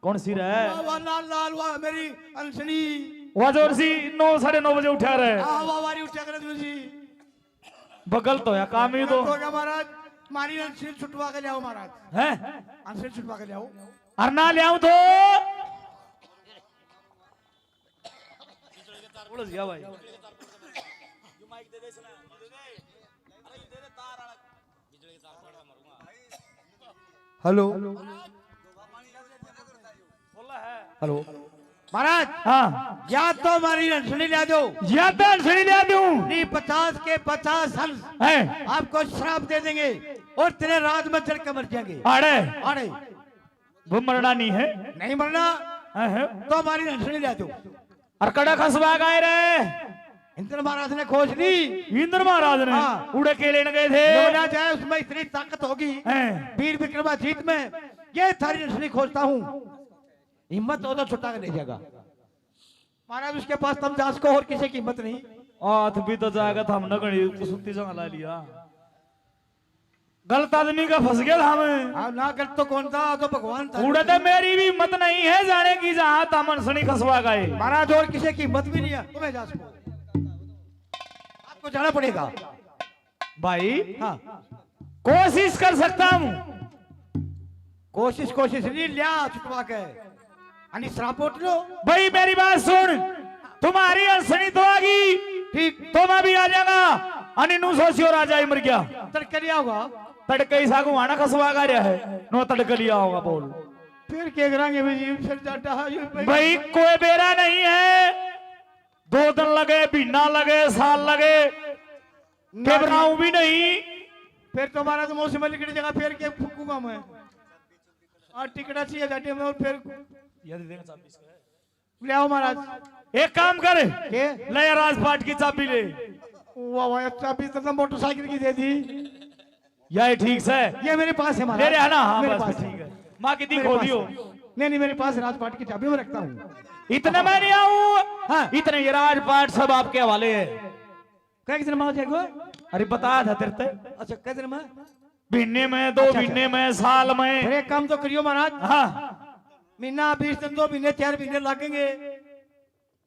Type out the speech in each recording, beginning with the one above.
कौन सी रहे? वाह लाल लाल वाह मेरी अंशनी वह जोर सी 9 9:30 बजे उठा रहे। वाह वारी उठा कर तुझी बगल तो या काम ही तो हो गया महाराज। मारी अंशनी छुटवा के लाओ महाराज। है। अंशनी छुटवा के लाओ। अरना ले आऊं तो बोलो जिया भाई। हेलो हेलो महाराज। हाँ या तो मारी अंशनी ले दो या तो अंशनी ले दूं नहीं 50 के 50 हंस है। आपको श्राप दे देंगे और तेरे राज में चढ़ के मर जाएंगे। अरे अरे वो मरना नहीं है। नहीं मरना है। तो हमारी अंशनी ले दो। और कड़ा खसबा गए रे। इंद्र महाराज ने खोज ली। इंद्र महाराज ने हाँ। उड़े के लेने गए थे। बोला जाए उसमें इतनी ताकत होगी हैं। वीर विक्रमाजीत में ये थारी अंशनी खोजता हूँ। हिम्मत हो तो छुटा के ले जाएगा महाराज। उसके पास तम जांच को और किसी की हिम्मत नहीं। आठ भी तो जाएगा था हमने गणी सुत्ती जगह ला लिया। गलत आदमी का फंस गया हमें। हाँ ना गलत तो कौन था तो भगवान था। उड़े तो मेरी भी हिम्मत नहीं है जाने की जहां तामन सनी खसवा गए। महाराज और किसी की हिम्मत भी नहीं है। तुम्हें जा आपको जाना पड़ेगा भाई। हाँ कोशिश कर सकता हूँ। कोशिश नहीं लिया छुटवा के अनि श्राप उठ लो। भाई मेरी बात सुन। तुम्हारी असनी तो आ गई ठीक तो मैं भी आ जाऊंगा। अनि नु सोचियो राजा ही मर गया। तड़के लिया होगा तड़के ही सागु आना खसवा गा रहा है। नो तड़के लिया होगा बोल। फिर क्या करेंगे भाई फिर जाता है भाई कोई बेरा नहीं है। 2 दिन लगे महीना लगे साल लगे घबराऊं भी नहीं। फिर तुम्हारा तो मौसम लिखने जगह फिर के फूकूंगा मैं। और टिकटा चाहिए जाटे में और फिर ले आओ महाराज। एक काम कर के ले राजपाट की चाबी ले। वाह वाह चाबी तो मोटरसाइकिल की दे दी। यही ठीक से ये मेरे पास है महाराज। मेरे है ना। हाँ मेरे बस पास ठीक है। माँ की दी मेरे खो पास दियो। है। नहीं मेरे पास राजपाट की चाबी में रखता हूँ। इतने मैं नहीं आऊँ। हाँ। इतने ये राजपाट सब आपके हवाले है। कई दिन में जाएगा। अरे बताया था तेरे ते। अच्छा कई दिन में महीने में 2 महीने में साल में। फिर एक काम तो करियो महाराज। हाँ महीना 20 दिन 2 महीने 4 महीने लगेंगे।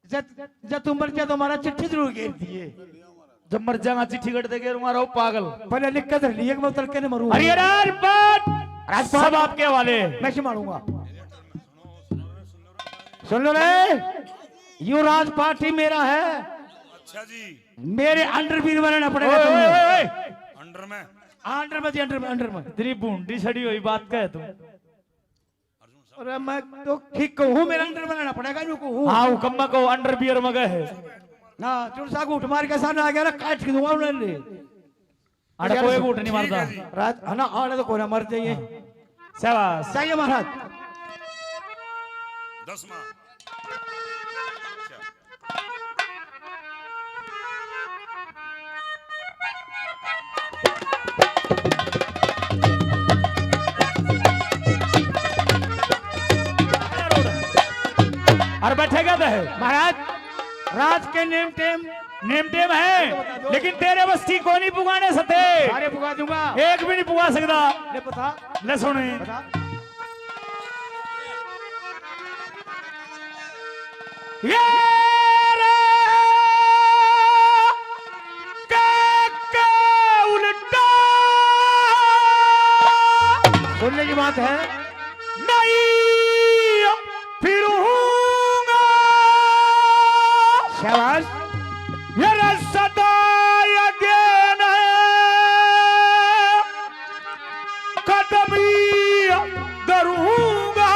जब तुम मर जाए तो हमारा चिट्ठी जरूर घेर दिए। जब मर जाएगा चिट्ठी कट देगे तुम्हारा पागल। पहले लिख कर लिए मैं उतर के नहीं मरूंगा। अरे राजपाट सब आपके हवाले। मैं से मारूंगा। सुन लो रे यू राजपाट ही मेरा है। अच्छा जी। मेरे अंडर भी बनाना पड़ेगा ओए, तुम्हें। ओए, ओए। अंडर में अंडर में तेरी बूंदी छड़ी हुई बात कहे तू। अरे मैं तो ठीक कहूँ मेरा अंडर बनाना पड़ेगा जो कहूँ। हाँ हुकम्मा को अंडर बियर मगे है। ना चुन सागु उठ मार के सामने आ गया ना काट के दूंगा उन्होंने। अरे कोई घूट नहीं मारता। रात है ना आड़े तो कोई ना मर जाइए। शाबाश। चाहिए महाराज 10 माह। और बैठेगा तो है महाराज राज के नेम टेम है लेकिन तेरे बस की को नहीं पुगाने सते। सारे पुगा दूंगा। एक भी नहीं पुगा सकता। ले पता ले सुने बता। ये रे का उल्टा सुनने की बात है। नहीं फिरूंगा। शाबाश ये सदा यज्ञ कदमी दरूंगा।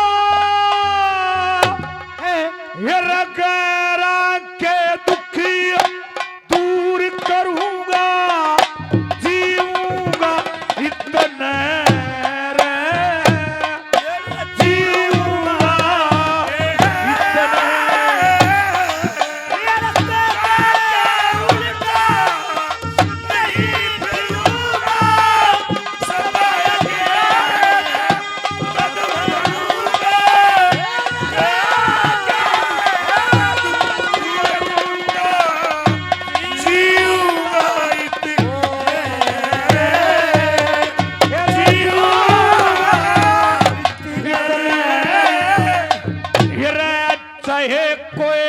ये रगरा के दुखी दूर करूंगा। जीऊंगा इतने रे जीऊंगा इतने। चाहे कोई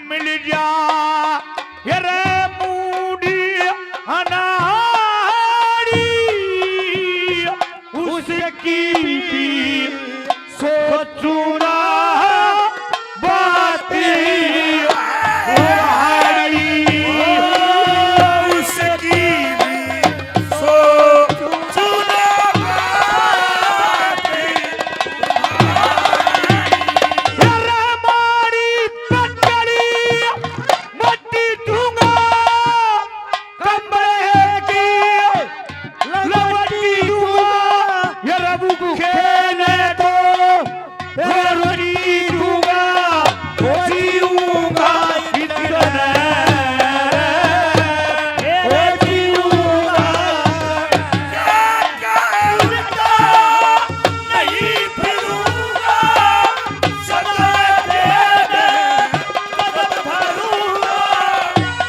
मिल जा ये रे मूडी अनाड़ी उसकी भी सोचू ना बातें उहाड़ी उसकी भी सोचू ना बातें रे मारी पटड़ी मट्टी दूंगा कमरे की लवटी दूंगा ये रबू खेले तो रोटी दूंगा जीऊंगा इतना जीऊंगा उनका नहीं फिरूंगा सदा तेरे कदम धरूंगा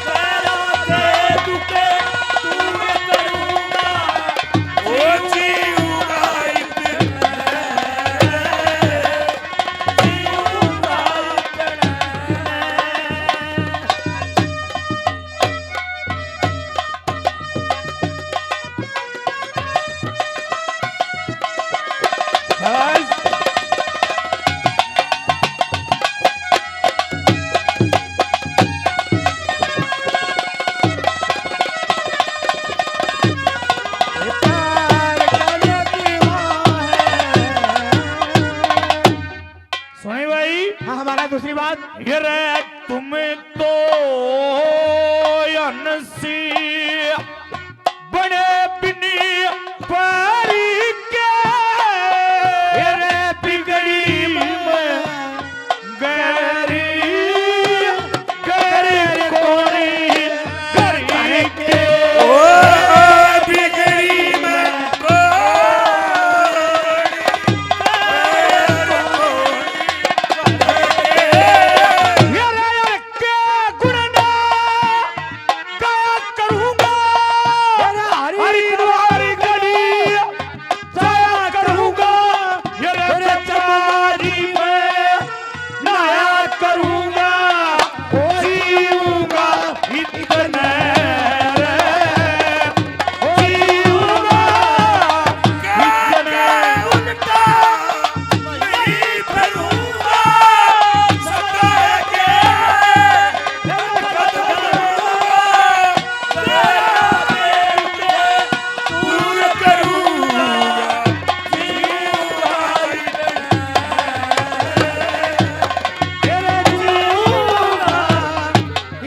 तेरा दे दुखे तूने करूंगा ओ जीऊंगा इतना जीऊंगा बस सुनी भाई हाँ हमारा दूसरी बात ये रे तुम तो अनसी बड़े बिनी पारी के ये रे बिगड़ी में गरी गरी कोरी गरी के ओ बिगड़ी में यार के गुणना गाया करूंगा हरिद्वार गली जाया करूंगा यार चमारी में नया करूंगा जीऊंगा इतने जीऊंगा इतने उनका नहीं फिरूंगा सदा के कदम धरूंगा दूर करूंगा जीऊंगा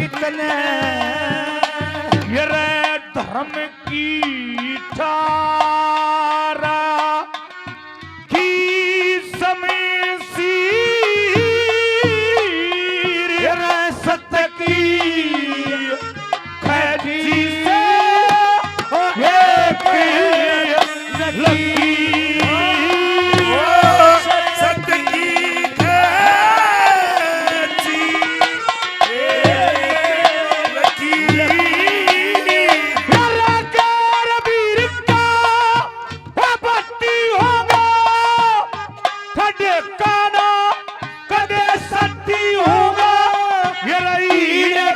इतने ये रे धर्म की धारा की समय सी ये रे सत्य की खैरी से एक लगी सत्य की कैची लकीरी यारा कर वीर का वो बत्ती होगा ठंडे काना कदे सत्ती होगा ये रही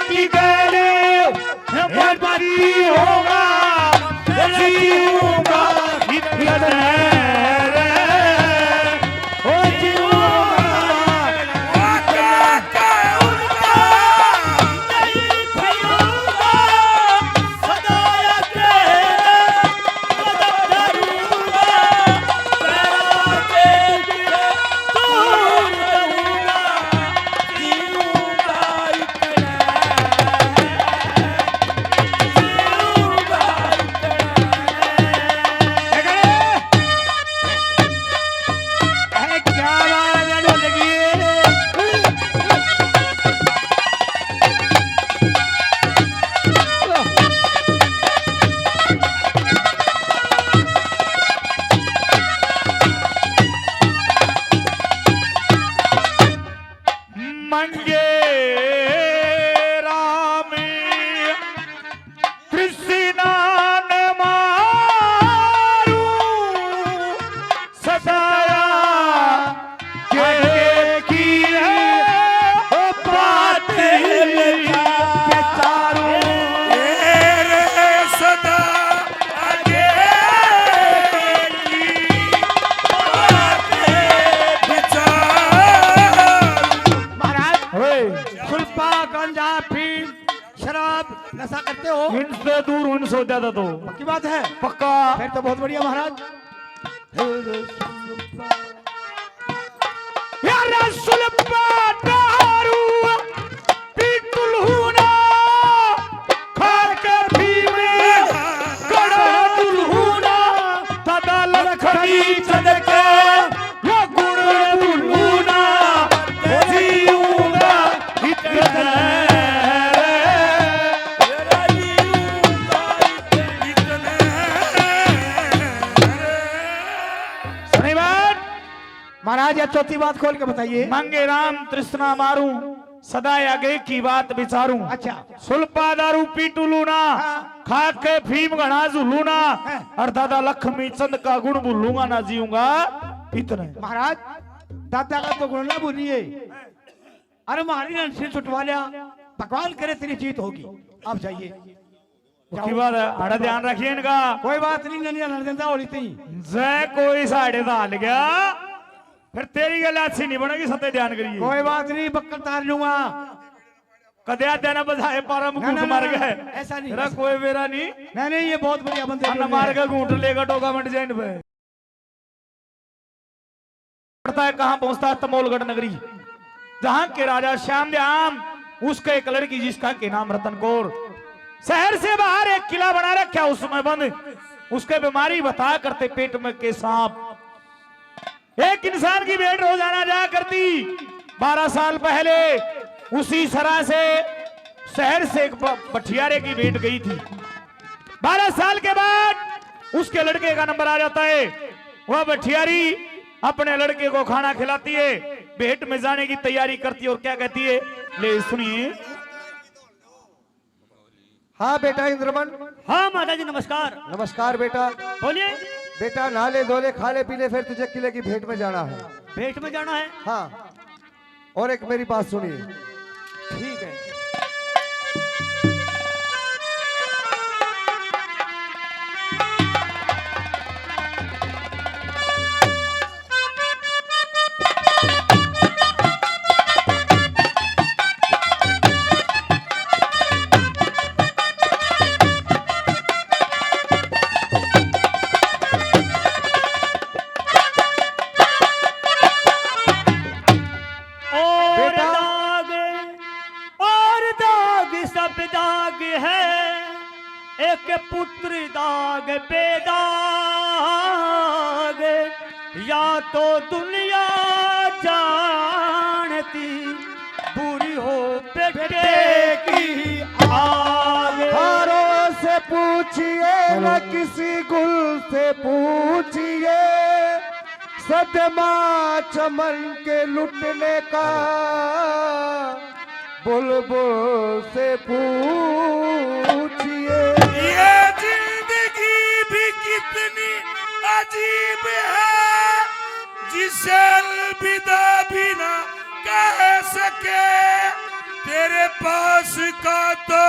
की गले वो बत्ती होगा जीऊंगा इतने ओ जीऊंगा सदाया के की नशा करते हो? इनसे दूर इनसे हो जाता तो पक्की बात है? पक्का। फिर तो बहुत बढ़िया महाराज। यार सुलपा दारू पीतुलहुना खाके भीमे कड़ा दुलहुना दादा लखनी चदके या गुण दुलहुना जीऊंगा इतना सुनी बात महाराज, या चौथी बात खोल के बताइए। मंगे राम तृष्णा मारू सदा आगे की बात विचारूं। अच्छा। सुल्पा दारू पीटू लूना हाँ। खा के भीम गणा झूलूना हाँ। और दादा लक्ष्मी चंद का गुण भूलूंगा ना जीऊंगा इतने। महाराज, दादा का तो गुण ना भूलिए। अरे महाराज ने सिर छुटवा लिया, भगवान करे तेरी जीत होगी। आप जाइए। की बात है, आड़ा ध्यान रखिए इनका। कोई बात नहीं, ननिया नरदंदा होली थी। जय कोई साढ़े डाल गया फिर तेरी गल अच्छी नहीं बनेगी, सत्य ध्यान करिए। कोई बात नहीं, बक्कर तार लूंगा। कदया देना बजाए पारा ना, मुकुट ना, मार ना, गए। ऐसा नहीं। तेरा कोई मेरा नहीं। नहीं नहीं, ये बहुत बढ़िया बंदे अन्ना मार के घूंट लेगा टोकामेंट जैन पे। पड़ता है कहां पहुंचता है तमोलगढ़ नगरी, जहां के राजा श्याम दयाम उसके एक लड़की जिसका के नाम रतन कौर। शहर से बाहर एक किला बना रखा उसमें बंद, उसके बीमारी बता करते पेट में के सांप। एक इंसान की भेंट रोजाना जाया करती। 12 साल पहले उसी सरा से शहर से एक बठियारे की भेंट गई थी। 12 साल के बाद उसके लड़के का नंबर आ जाता है। वह बठियारी अपने लड़के को खाना खिलाती है, भेंट में जाने की तैयारी करती है और क्या कहती है, ले सुनिए। हाँ बेटा इंद्रमन। हाँ माता जी नमस्कार। नमस्कार बेटा। बोलिए। बेटा नहाले धोले खाले पीले फिर तुझे किले की भेंट में जाना है। भेंट में जाना है? हाँ, और एक मेरी बात सुनिए। ठीक है। दाग है एक पुत्र दाग बेदाग, या तो दुनिया जानती बुरी हो बेटे की आग। हारों से पूछिए न किसी गुल से पूछिए, सदमा चमन के लुटने का बुलबुल से पूछिए। ये जिंदगी भी कितनी अजीब है, जिसे अलविदा भी ना कह सके। तेरे पास का तो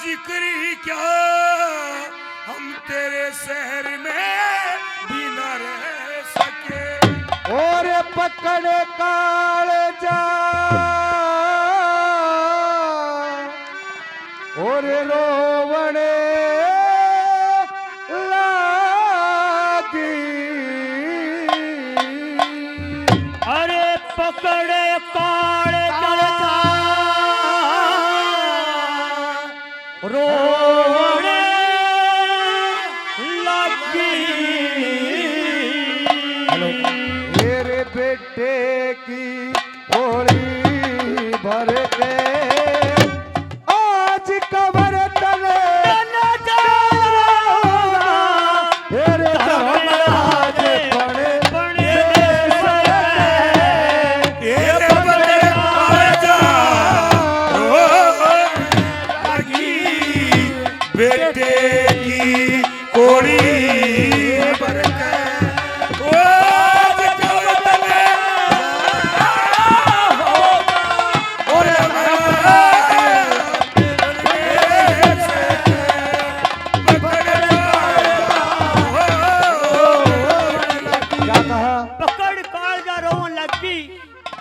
जिक्र ही क्या, हम तेरे शहर में भी ना रह सके। और पकड़े काले जा और रोवणे लागी। अरे पकड़े काले रोवणे लगी। मेरे बेटे की गोली भर के आज कबर तले तेरे धर्मराज बड़े तेरे बदले आजा लगी बेटे की कोड़ी भर के। ओ आज कब तले और क्या कहा? पकड़ कालजा रोवन लगी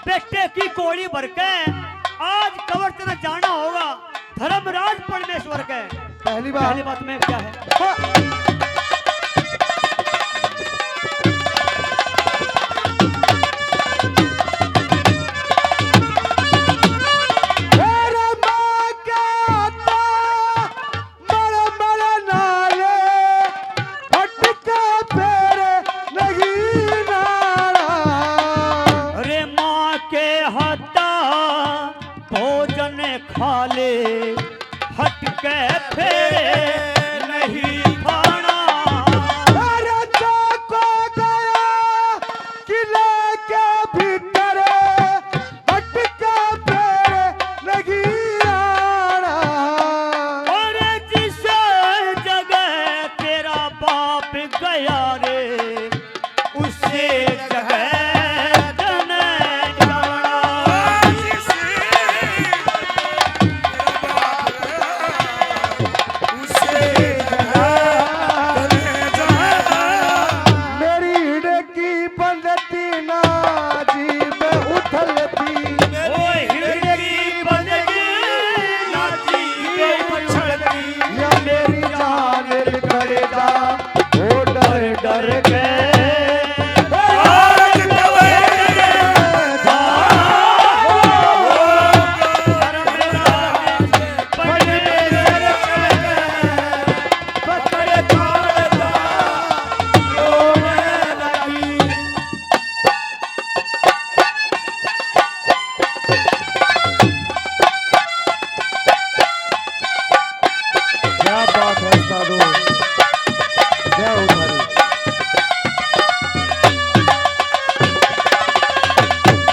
बेटे की कोड़ी भर के, आज कबर तेरा जाना होगा। धर्मराज परमेश्वर के पहली पहली बात बात में क्या है? मेरे माँ का आता बड़े बड़े नाले हटके फेरे नहीं नाला अरे माँ के हता भोजन खा ले हट के फेरे नहीं खाना। अरे को गया किले के भीतर हटके फेरे नहीं आना और जिस जगह तेरा बाप गया रे उसे जगह जन जाना। मेरी हिड़की बंदती ना जी में उथलती ओए हिरकी बंदगी नाची के उछलती या मेरी जान करेगा ओ डर डर के क्या बात है साधु जय हो थारी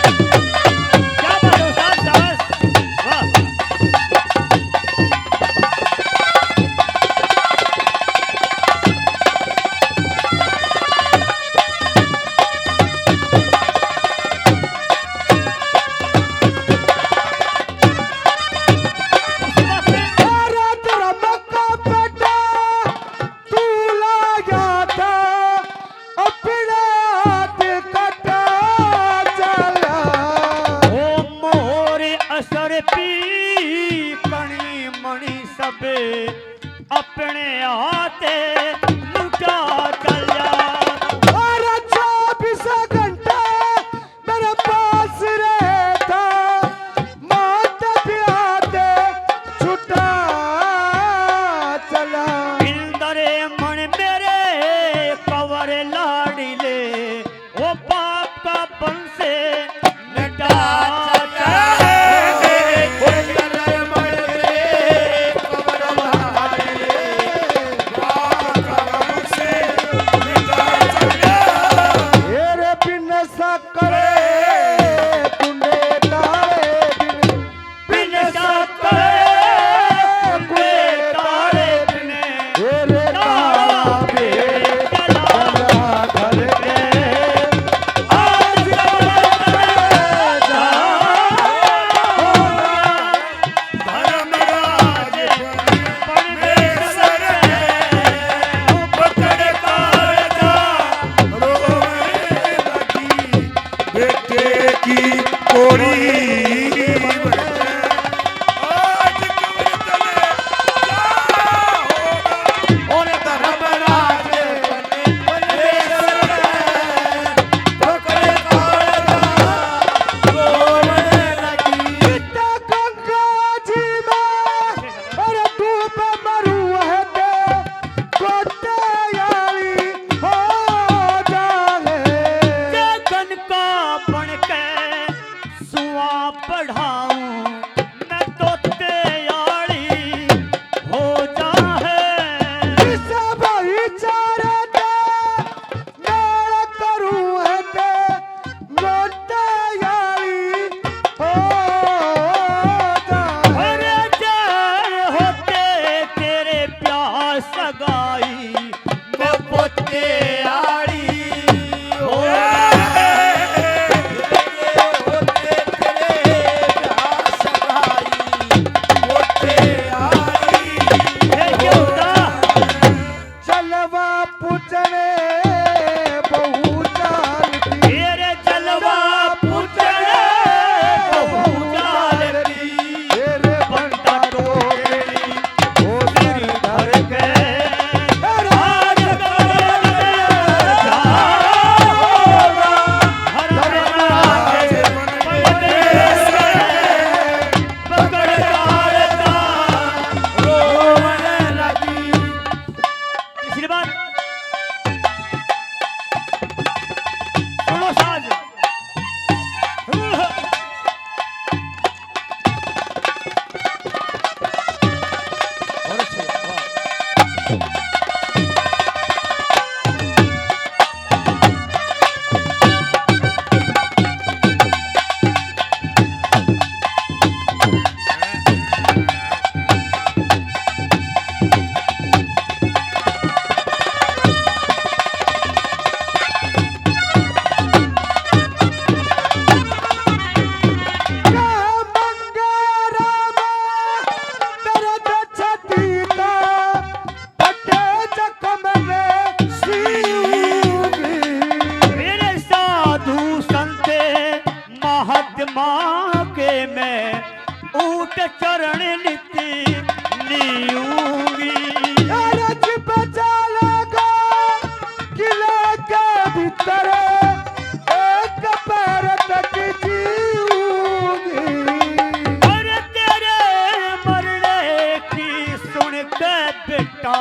क्या बात है उस्ताद शाबाश वाह। तेरा धर्म का बेटा तू लाया था अपने हाथ कटा चला ओ मोरे असर पी कणी मणि सब अपने हाथे लुटा चलिया। और 24 घंटे मेरे पास रहता मौत भी आते छुटा चला इंदरे मन मेरे कवर लाड़ी ले वो पाप का बन से मिटा तेरे बिन सकरे कुंडे तारे बिन बिन सकरे कुंडे तारे बिने तेरे तारा पे चला घर के आज बेटे की कोड़ी और धर्मराज पिता गंगा जी में अरे डूब मरू है ते कोटे याली हो जाए जगन का बन के सुआ पढ़ाऊं मैं तो तैयारी हो जाए। इस भाईचारे ते मेल करूं है ते कोटे याली हो जाए अरे जय होते तेरे प्यास सगाई मैं पोते आड़ी हो माँ के मैं ऊट चरण नित्य नीऊंगी। रज बचा लेगा किले के भीतर एक पैर तक जीऊंगी। और तेरे मरने की सुन के बेटा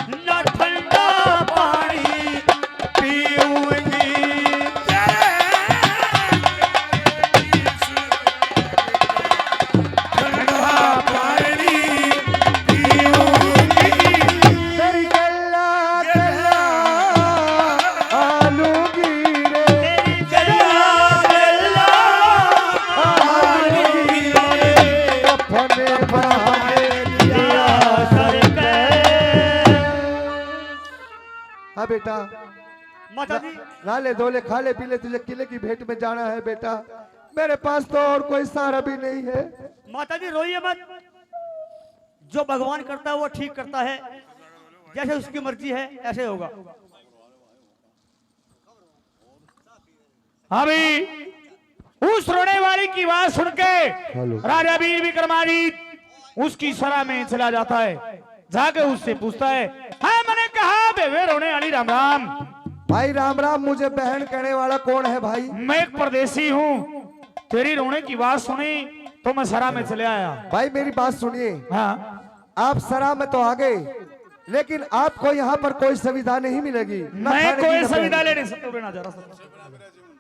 न ठंडा पानी पीऊंगी। तेरी गल्ला गल्ला आलूगी रे। तेरी गल्ला गल्ला आलूगी रे। अपने बहाने दिया सर पे। हाँ बेटा, माता जी ला ले धो ले खा ले पी ले, तुझे किले की भेंट में जाना है बेटा। मेरे पास तो और कोई सहारा भी नहीं है। माता जी रोइए मत। जो भगवान करता है वो ठीक करता है, जैसे उसकी मर्जी है ऐसे होगा। अभी उस रोने वाली की बात सुन के राजा वीर विक्रमादित्य उसकी सरा में चला जाता है। जाके उससे पूछता है, हाँ मैंने कहा बेवे रोने वाली राम राम। भाई राम राम, मुझे बहन कहने वाला कौन है भाई? मैं एक परदेसी हूँ, तेरी रोने की बात सुनी तो मैं सरा में चले आया। भाई मेरी बात सुनिए, हाँ आप सरा में तो आ गए, लेकिन आपको यहाँ पर कोई सुविधा नहीं मिलेगी। न मैं खाने की, कोई न सुविधा पहनने लेने से ना जा रहा। की।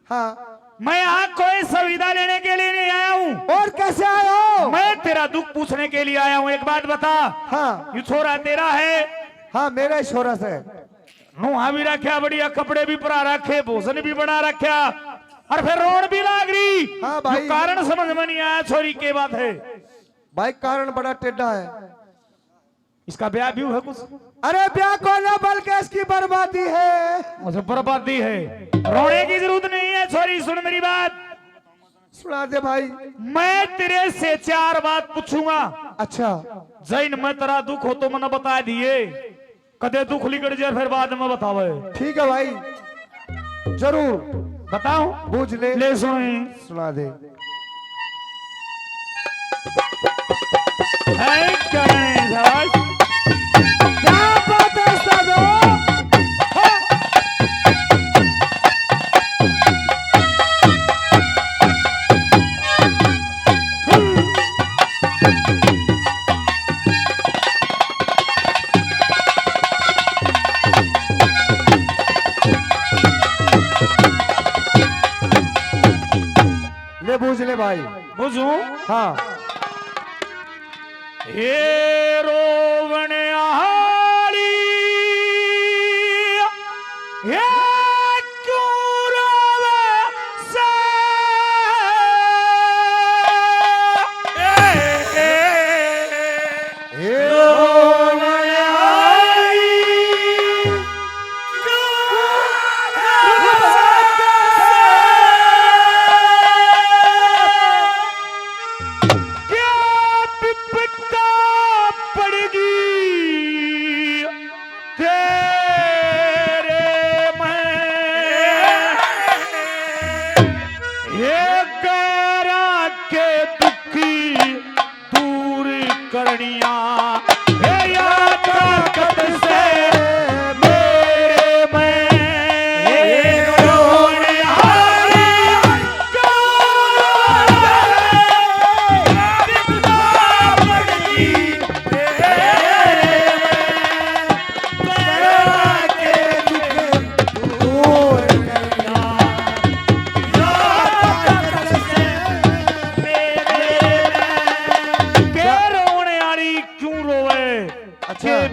हाँ, मैं यहाँ कोई सुविधा लेने के लिए नहीं आया हूँ। और कैसे आए हो? मैं तेरा दुख पूछने के लिए आया हूँ। एक बात बता, हाँ ये छोरा तेरा है? हाँ, मेरा ही शोरा से। नुहा भी रखा बढ़िया, कपड़े भी परा रखे, भोजन भी बना रखा, और फिर रोड भी लाग रही। हाँ भाई। जो कारण समझ में नहीं आया छोरी के बात है। भाई कारण बड़ा टेढ़ा है। इसका ब्याह भी है कुछ? अरे ब्याह को न बल्कि इसकी बर्बादी है। मुझे बर्बादी है, रोने की जरूरत नहीं है। छोरी सुन मेरी बात, सुना दे भाई। मैं तेरे से 4 बात पूछूंगा। अच्छा, जैन में तेरा दुख हो तो मैंने बता दिए, कदे दुख लिकड़ जाए फिर बाद में बतावे। ठीक है भाई, जरूर बताओ, पूछ ले। ले सुन। सुना दे। है क्या नहीं शाबाश। क्या बात है साधो? ले पूछ ले भाई। बुझू हाँ, हे रोवण आहारी, हे क्यों रोवे से? हे रोवण आई, क्या विपत्ता पड़ेगी तेरे में? ये गैरा के दुखी दूर करनिया, हे या ताकत से मेरे में। हे रोण हारी,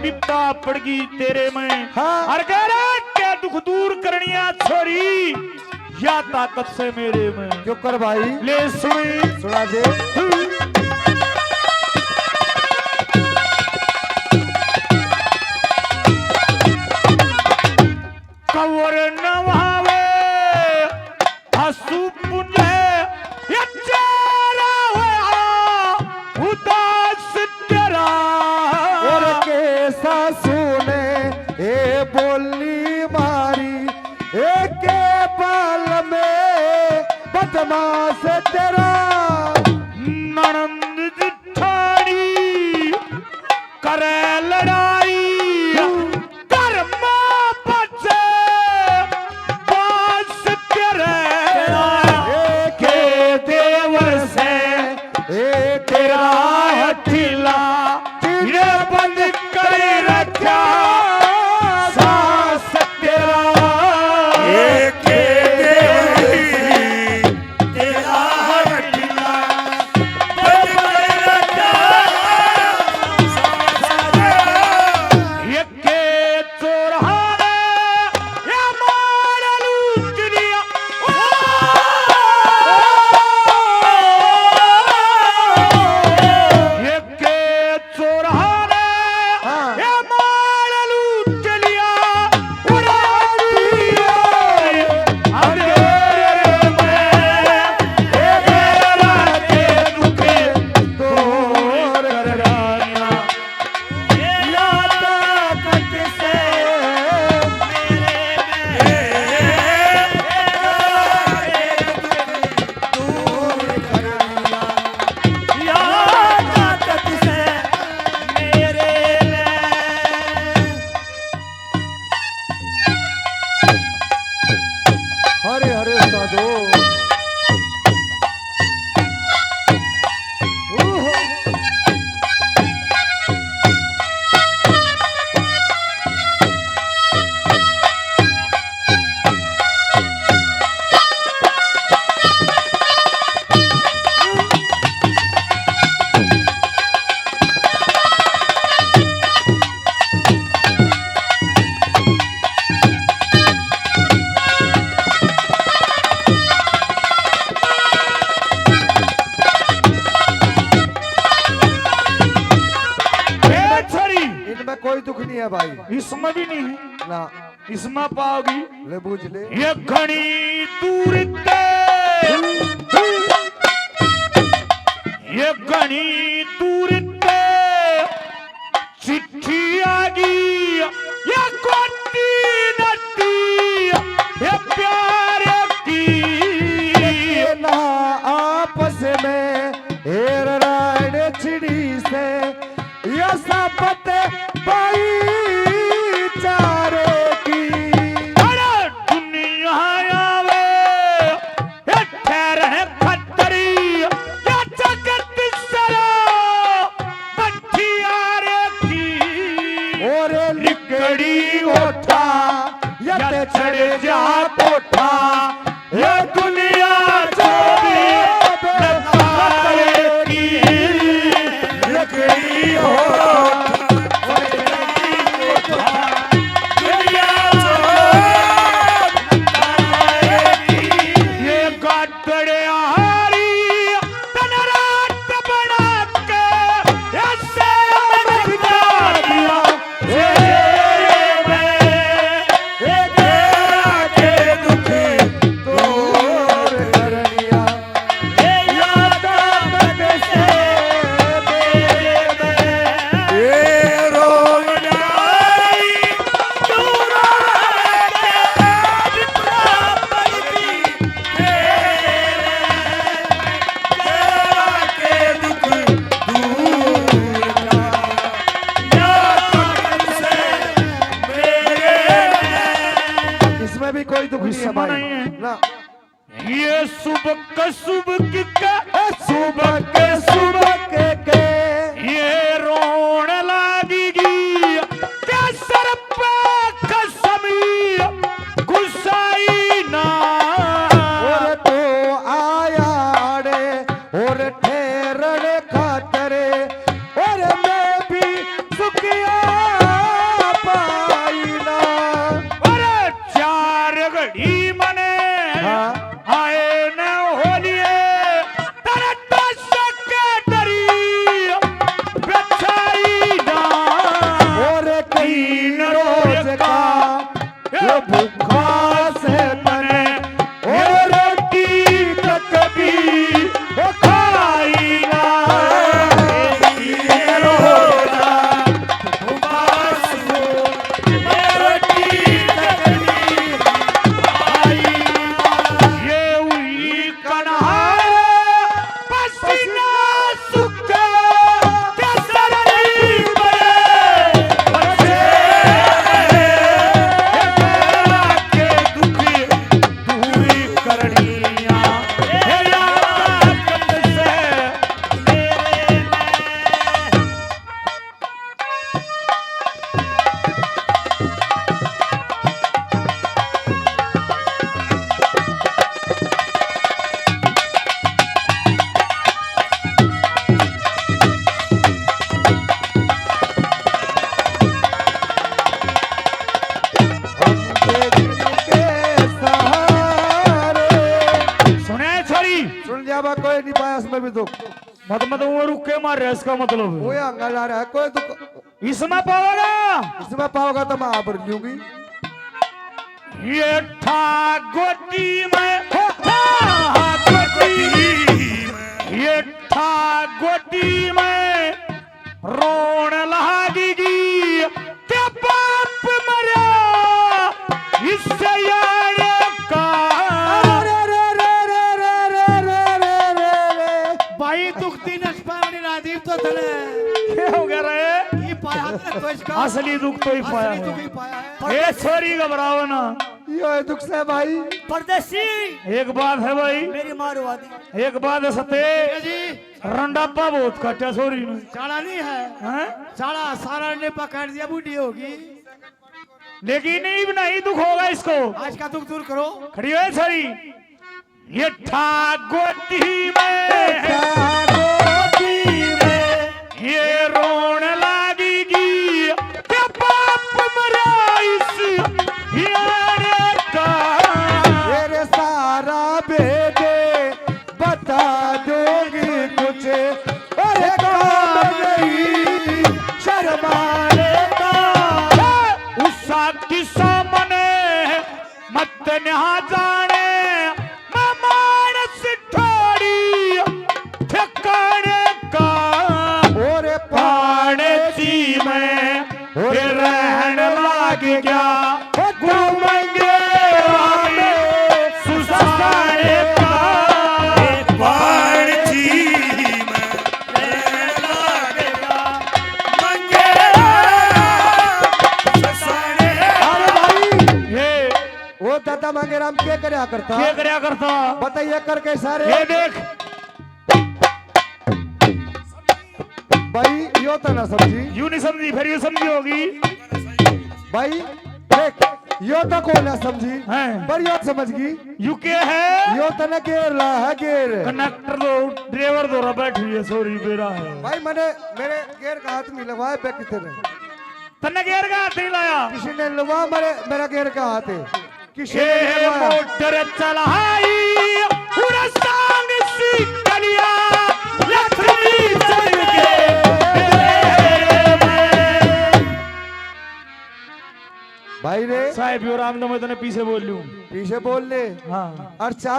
विपदा पड़गी तेरे में। हाँ। और कह रहा क्या दुख दूर करनिया छोरी, या ताकत से मेरे में। क्यों कर भाई? ले सुनी। सुना दे। कवर नवावे हसू पुंजे, या चेहरा हुआ उदास तेरा। और के सासू ने ए बोली मारी, एक बाल में बदमाश तेरा ननंद जिठानी करे लड़ाई कर मां बचे बास तेरे के देवर से तेरा हथिला ये बंद कर रखा सास तेरा एक देवरी तेरा हटिला बन रखा ये के चोरहाने ये मार लूट लिया ये के चोरहाने ये मार लूट लिया उड़ा दिया अंधेरे में मेरा के दुखे दूर कराना या ताकत से या ताकत से मेरे हरे हरे साधु छड़ी इनमें कोई दुख नहीं है भाई इसमें भी नहीं है ना इसमें पाओगी ले बूझ ले ये घनी दूर ते ये घनी दूर ते चिट्ठी आ गई ये कोटी नटी ये प्यार की ना आपस में हेर राय चिड़ी से ये सबत भाई चारे की अरे दुनिया आवे ये ठहरने खतरी ये जगत सरा बठियारे की और लिकड़ी उठा या चढ़ जा कोठा ये दुनिया चोरी नकारे की लकड़ी हो ये गाटड़े हारी तन रात बना के ऐसे मचा दिया के दुखे दूर कर लिया ये रोवनाई इसमें भी कोई दुख नहीं है इसमें भाई नहीं है। ना ये सुबह का सुबह का सुबह के ये रोण लागेगी क्या सर पे कसमी गुस्साई ना और तो आया रे और ठहरण खातरे और मैं भी सुखिया पाई ना अरे चार घड़ी मने हाँ। आए न होलिए तेरे दर्शक के डरी कन्हा पसीना सूखे केसरी बड़े बच्चे के दुखी दूरी करनिया हे याद से मेरे में सुने छोरी सुन लिया बा, कोई नहीं पाया इसमें भी दुख। मत मत वो रुक के मार रहा है, इसका मतलब वो है। अंगा जा रहा है, कोई दुख इसमें पाओगा इसमें पाओगा तो मैं आप लूंगी। ये ठागोटी में ठागोटी ये ठागोटी में रोण लागेगी के बाप मरा इससे यारे का भाई दुखती नसपावणी राजीव तो थले क्या हो गया रे? ये पाया है तो इसका असली दुख तो ही पाया असली दुख है। ही पाया है। ए छोरी घबराओ ना, यो है दुख से भाई। परदेसी एक बात है भाई, मेरी मारवादी एक बात है सते जी रंडापा बहुत काटा छोरी ने साड़ा नहीं है, हैं? साड़ा सारा ने पकड़ दिया, बूढ़ी होगी। लेकिन नहीं दुख होगा इसको। आज का दुख दूर करो। खड़ी हो छोरी, ये ठागोटी में ये रोण लागेगी के बाप मरा इस यारे का मेरे सारा बेटे बता दोगी कुछ, अरे काम नहीं शर्माने का। उषा की सामने मत नहा जाने मानस ठोड़ी ठिकाने का और पाने सी में रहन लाग गया घूमेंगे सुसाने का बाण जी में लगेगा मंगेरा ससाने। अरे भाई ये वो दादा मांगे राम क्या करया करता, क्या करया करता बताइए करके सारे। ये देख भाई यो तो ना समझी यूं नहीं समझी, फिर ये समझी होगी भाई, देख यो तो को ना समझी हैं। पर यो समझ गई। यूके है यो तो ना गेर ला है गेर। कंडक्टर दो ड्राइवर दो बैठी है सॉरी बेरा है भाई मैंने मेरे गेर का हाथ नहीं लगवाया पे किसी ने, तन्ने गेर का हाथ नहीं लाया किसी ने लगवा मेरा गेर का हाथ है किसी ये ने लगवाया। मोटर चलाई पूरा सांग सी कलिया लखनी चल के भाई रे साहिब यो राम मैं तने पीछे बोल लूं पीछे बोल ले हाँ और चार